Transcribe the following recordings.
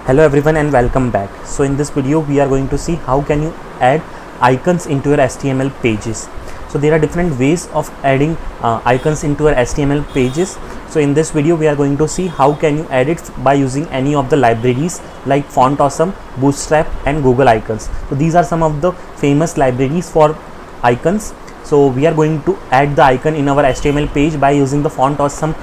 Hello everyone and welcome back. So in this video we are going to see how can you add icons into your HTML pages. So there are different ways of adding icons into your HTML pages. So in this video we are going to see how can you add it by using any of the libraries like Font Awesome, Bootstrap and Google Icons. So these are some of the famous libraries for icons. So we are going to add the icon in our HTML page by using the Font Awesome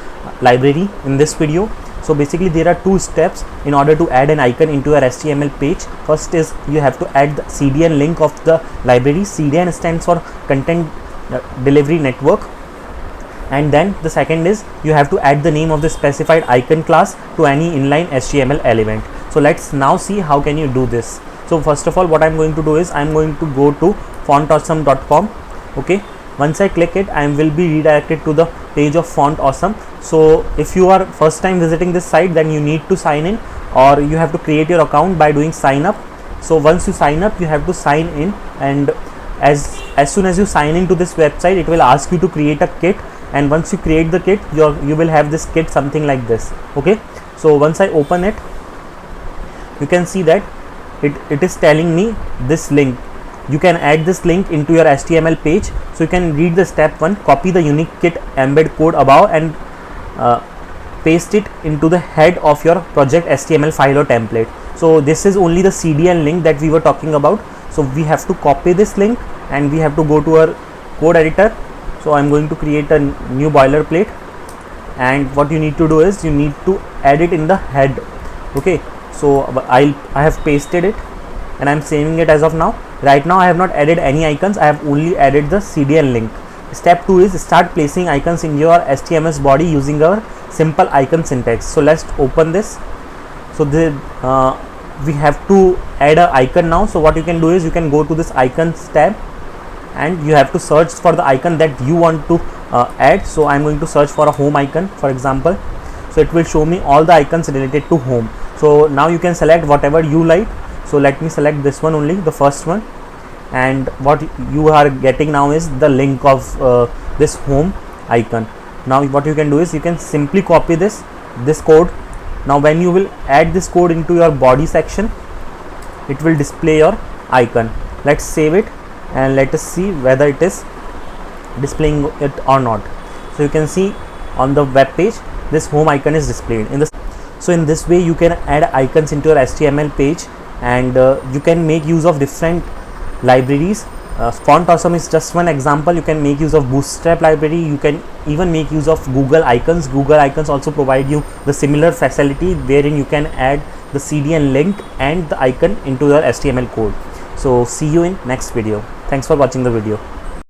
library in this video. So basically there are two steps in order to add an icon into your HTML page. First is you have to add the CDN link of the library. CDN stands for Content Delivery Network. And then the second is you have to add the name of the specified icon class to any inline HTML element. So let's now see how can you do this. So first of all, what I'm going to do is I'm going to go to fontawesome.com. Okay, once I click it, I will be redirected to the page of Font Awesome. So if you are first time visiting this site, then you need to sign in, or you have to create your account by doing sign up. So once you sign up, you have to sign in, and as soon as you sign into this website, it will ask you to create a kit. And once you create the kit, you will have this kit something like this. Okay, so once I open it, you can see that it is telling me this link. You can add this link into your HTML page. So you can read the step 1, copy the unique kit embed code above and paste it into the head of your project HTML file or template. So this is only the CDN link that we were talking about. So we have to copy this link and we have to go to our code editor. So I'm going to create a new boilerplate, and what you need to do is you need to add it in the head. Okay, so I have pasted it and I'm saving it as of now. Right now I have not added any icons, I have only added the CDN link. Step 2 is start placing icons in your HTML body using our simple icon syntax. So let's open this. So we have to add an icon now. So what you can do is you can go to this icons tab and you have to search for the icon that you want to add. So I'm going to search for a home icon, for example. So it will show me all the icons related to home. So now you can select whatever you like. So let me select this one only, the first one, and what you are getting now is the link of this home icon. Now what you can do is you can simply copy this code. Now when you will add this code into your body section, it will display your icon. Let's save it and let us see whether it is displaying it or not. So you can see on the web page this home icon is displayed in this. So in this way you can add icons into your HTML page, and you can make use of different libraries. Font Awesome is just one example. You can make use of Bootstrap library. You can even make use of Google Icons. Google Icons also provide you the similar facility wherein you can add the CDN link and the icon into your HTML code. So see you in next video. Thanks for watching the video.